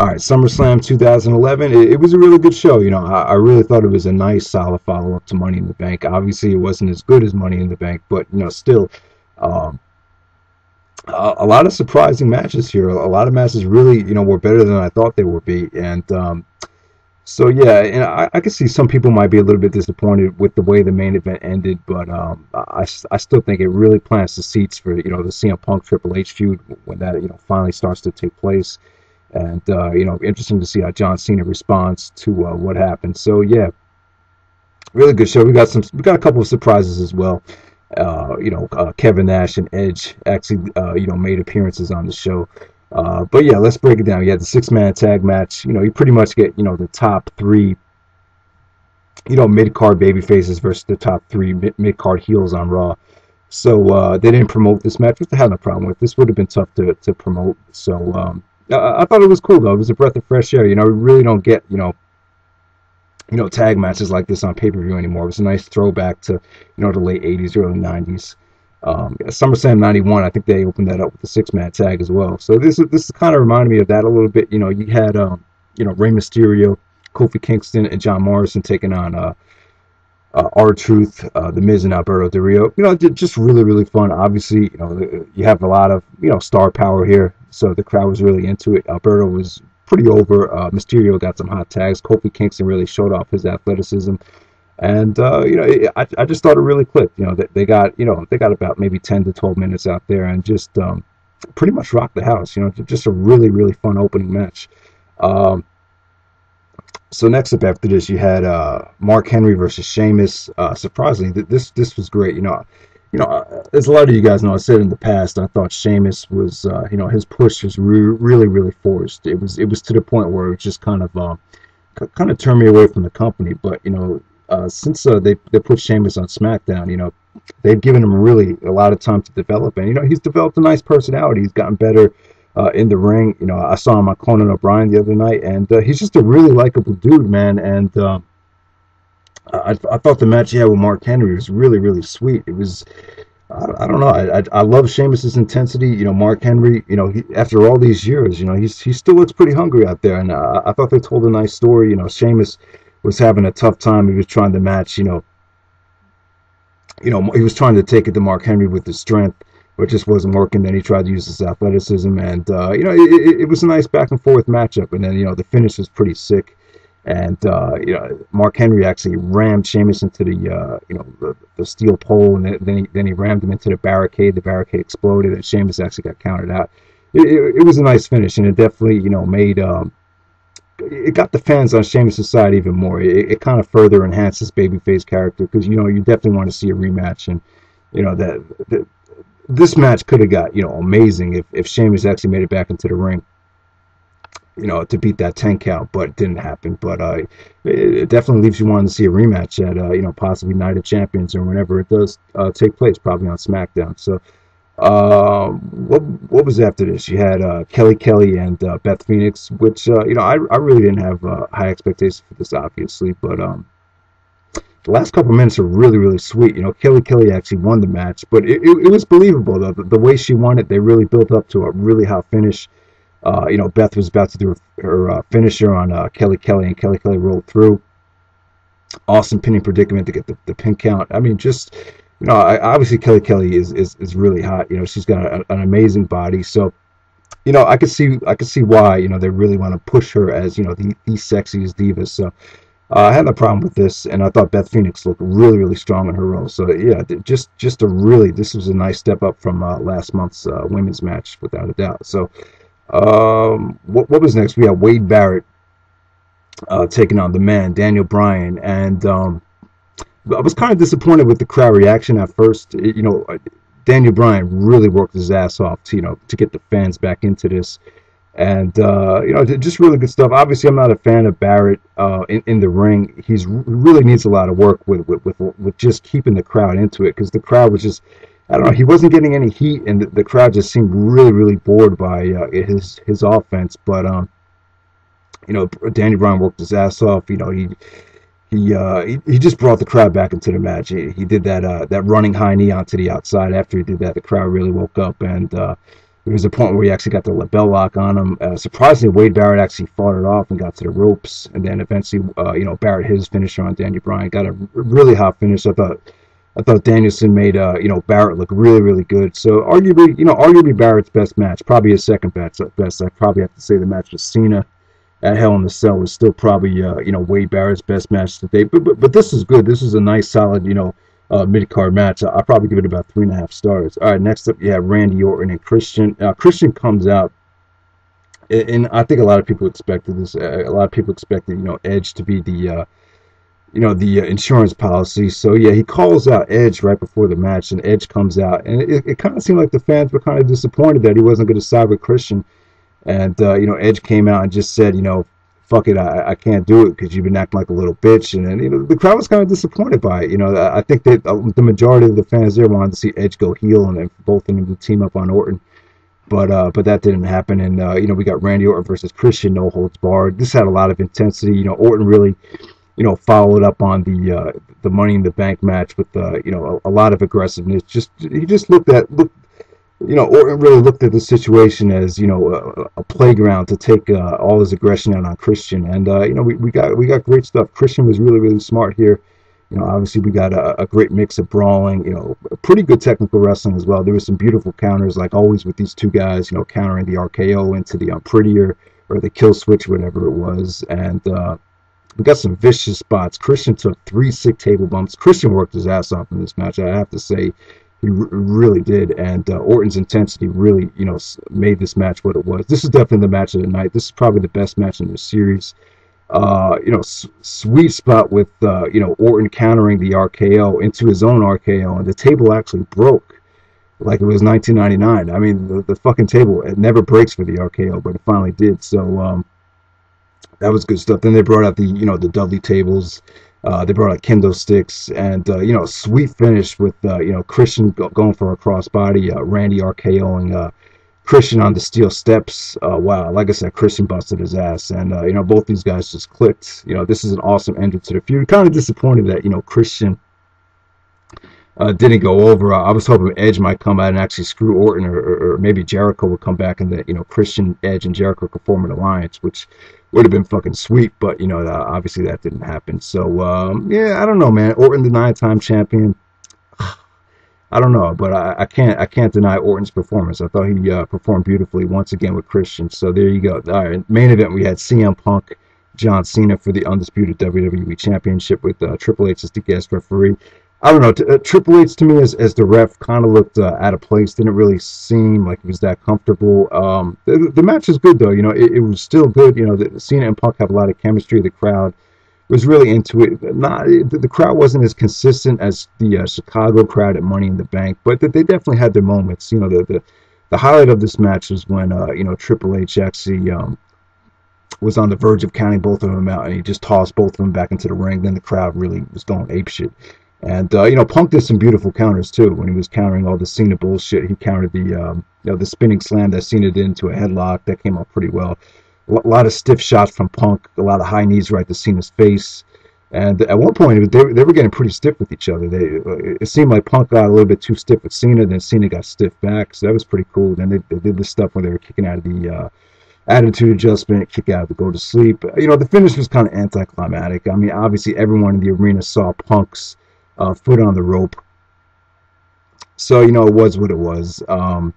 All right, SummerSlam 2011. It was a really good show. I really thought it was a nice, solid follow-up to Money in the Bank. Obviously, it wasn't as good as Money in the Bank, but still, um, a lot of surprising matches here. A lot of matches really, were better than I thought they would be. And so yeah, and I can see some people might be a little bit disappointed with the way the main event ended, but I still think it really plants the seats for the CM Punk Triple H feud when that finally starts to take place. And interesting to see how John Cena responds to what happened. So yeah, really good show. We got a couple of surprises as well. Kevin Nash and Edge actually made appearances on the show. But yeah, let's break it down. You had the 6-man tag match. You pretty much get the top 3 mid-card baby faces versus the top 3 mid-card heels on Raw. So they didn't promote this match, which I had no problem with. This would have been tough to promote. So I thought it was cool though. It was a breath of fresh air. We really don't get tag matches like this on pay-per-view anymore. It was a nice throwback to the late 80s, early 90s. SummerSlam 91, I think they opened that up with the 6-man tag as well. So this kind of reminded me of that a little bit. You had Rey Mysterio, Kofi Kingston, and John Morrison taking on R-Truth, The Miz, and Alberto Del Rio. Just really, really fun. Obviously, you have a lot of star power here, so the crowd was really into it. Alberto was pretty over. Mysterio got some hot tags. Kofi Kingston really showed off his athleticism, and I just thought it really clicked. They got about maybe 10 to 12 minutes out there and just pretty much rocked the house. Just a really, really fun opening match. So next up after this, you had Mark Henry versus Sheamus. Surprisingly, this was great. As a lot of you guys know, I said in the past, I thought Sheamus was, his push was really, really forced. It was to the point where it just kind of turned me away from the company. But since they put Sheamus on SmackDown, they've given him really a lot of time to develop, and he's developed a nice personality. He's gotten better in the ring. I saw him on Conan O'Brien the other night, and he's just a really likable dude, man. And I thought the match he had with Mark Henry was really, really sweet. It was, I don't know, I love Sheamus's intensity. Mark Henry, after all these years, he still looks pretty hungry out there, and I thought they told a nice story. Sheamus was having a tough time. He was trying to match, he was trying to take it to Mark Henry with his strength, but it just wasn't working. Then he tried to use his athleticism, and it was a nice back and forth matchup. And then the finish was pretty sick. And Mark Henry actually rammed Sheamus into the steel pole, and then he rammed him into the barricade. The barricade exploded, and Sheamus actually got counted out. It was a nice finish, and it definitely made it got the fans on Sheamus' side even more. It kind of further enhanced his babyface character, because you definitely want to see a rematch, and this match could have got amazing if Sheamus actually made it back into the ring, to beat that 10 count, but it didn't happen. But it definitely leaves you wanting to see a rematch at possibly Night of Champions or whenever it does take place, probably on SmackDown. So what was after this? You had Kelly and Beth Phoenix, which I really didn't have high expectations for this, obviously, but the last couple of minutes are really, really sweet. Kelly actually won the match, but it was believable though. The way she won it, they really built up to a really hot finish. Beth was about to do her finisher on Kelly, and Kelly rolled through. Awesome pinning predicament to get the pin count. I mean, just obviously Kelly is really hot. She's got an amazing body. So I could see why they really want to push her as the sexiest diva. So I had no problem with this, and I thought Beth Phoenix looked really, really strong in her role. So yeah, this was a nice step up from last month's women's match, without a doubt. So what was next? We had Wade Barrett taking on the Man, Daniel Bryan, and I was kind of disappointed with the crowd reaction at first. Daniel Bryan really worked his ass off to get the fans back into this. And just really good stuff. Obviously, I'm not a fan of Barrett in the ring. He really needs a lot of work with just keeping the crowd into it, because the crowd was just, I don't know, he wasn't getting any heat, and the crowd just seemed really, really bored by his offense. But Daniel Bryan worked his ass off. He just brought the crowd back into the match. He did that running high knee onto the outside. After he did that, the crowd really woke up, and There was a point where he actually got the label lock on him. Surprisingly, Wade Barrett actually fought it off and got to the ropes, and then eventually, Barrett hit his finisher on Daniel Bryan. Got a really hot finish. I thought Danielson made Barrett look really, really good. So arguably Barrett's best match, probably his second best. I probably have to say the match with Cena at Hell in the Cell was still probably Wade Barrett's best match today. But this is good. This is a nice, solid mid-card match. I'll probably give it about 3.5 stars. All right, next up you have Randy Orton and Christian. Christian comes out, and I think a lot of people expected this. A lot of people expected Edge to be the insurance policy. So yeah, he calls out Edge right before the match, and Edge comes out, and it kind of seemed like the fans were kind of disappointed that he wasn't going to side with Christian. And Edge came out and just said, fuck it, I can't do it because you've been acting like a little bitch. And then the crowd was kind of disappointed by it. I think that the majority of the fans there wanted to see Edge go heel and then both of them to team up on Orton. But that didn't happen. And we got Randy Orton versus Christian, no holds barred. This had a lot of intensity. Orton really followed up on the Money in the Bank match with a lot of aggressiveness. Orton really looked at the situation as a playground to take all his aggression out on Christian, and we got great stuff. Christian was really, really smart here. Obviously we got a great mix of brawling, pretty good technical wrestling as well. There was some beautiful counters, like always with these two guys, countering the RKO into the Prettier or the kill switch, whatever it was, and we got some vicious spots. Christian took 3 sick table bumps. Christian worked his ass off in this match, I have to say. He really did, and Orton's intensity really, made this match what it was. This is definitely the match of the night. This is probably the best match in the series. Sweet spot with, Orton countering the RKO into his own RKO, and the table actually broke like it was 1999. I mean, the fucking table, it never breaks for the RKO, but it finally did. So that was good stuff. Then they brought out the Dudley tables. They brought out kendo sticks, and sweet finish with Christian going for a crossbody, Randy RKOing Christian on the steel steps. Wow, like I said, Christian busted his ass, and both these guys just clicked. This is an awesome ending to the feud. Kind of disappointed that Christian didn't go over. I was hoping Edge might come out and actually screw Orton, or maybe Jericho would come back and that Christian, Edge, and Jericho could form an alliance, which would have been fucking sweet, but obviously that didn't happen. So yeah, I don't know, man. Orton, the 9-time champion. I don't know, but I can't deny Orton's performance. I thought he performed beautifully once again with Christian. So there you go. All right, main event, we had CM Punk, John Cena for the undisputed WWE Championship with Triple H as the guest referee. I don't know. Triple H to me as the ref kind of looked out of place. Didn't really seem like he was that comfortable. The match was good though. It was still good. Cena and Punk have a lot of chemistry. The crowd was really into it. The crowd wasn't as consistent as the Chicago crowd at Money in the Bank, but they definitely had their moments. The highlight of this match was when Triple H actually was on the verge of counting both of them out, and he just tossed both of them back into the ring. Then the crowd really was going apeshit. And Punk did some beautiful counters too. When he was countering all the Cena bullshit, he countered the spinning slam that Cena did into a headlock. That came out pretty well. A lot of stiff shots from Punk, a lot of high knees right to Cena's face. And at one point, they were getting pretty stiff with each other. It seemed like Punk got a little bit too stiff with Cena, then Cena got stiff back. So that was pretty cool. Then they did this stuff where they were kicking out of the attitude adjustment, kick out of the go to sleep. The finish was kind of anticlimactic. I mean, obviously everyone in the arena saw Punk's foot on the rope, so it was what it was. I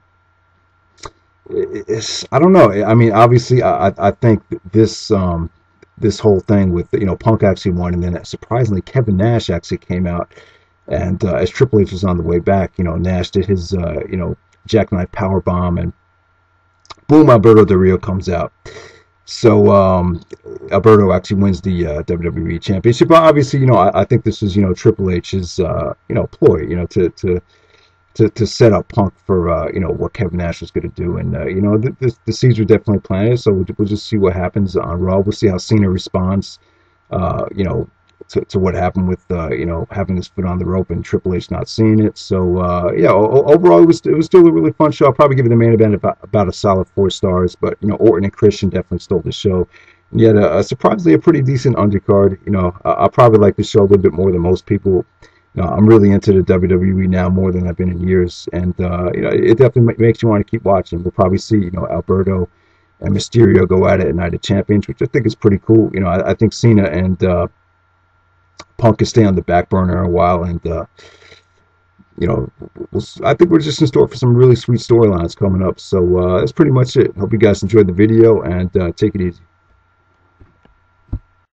don't know. I mean, obviously, I think this whole thing with Punk actually won, and then surprisingly Kevin Nash actually came out, and as Triple H was on the way back, Nash did his jackknife power bomb, and boom, Alberto Del Rio comes out. So Alberto actually wins the WWE Championship. But obviously, I think this is Triple H's ploy, to set up Punk for what Kevin Nash was going to do, and the seeds are definitely planted. So we'll just see what happens on Raw. We'll see how Cena responds, to what happened with having his foot on the rope and Triple H not seeing it. So yeah, overall it was still a really fun show. I'll probably give it the main event about a solid 4 stars. But Orton and Christian definitely stole the show. And yet surprisingly a pretty decent undercard. I'll probably like the show a little bit more than most people. No, I'm really into the WWE now more than I've been in years, and it definitely makes you want to keep watching. We'll probably see Alberto and Mysterio go at it at Night of Champions, which I think is pretty cool. I think Cena and Punk can stay on the back burner a while, and I think we're just in store for some really sweet storylines coming up. So that's pretty much it. Hope you guys enjoyed the video, and take it easy.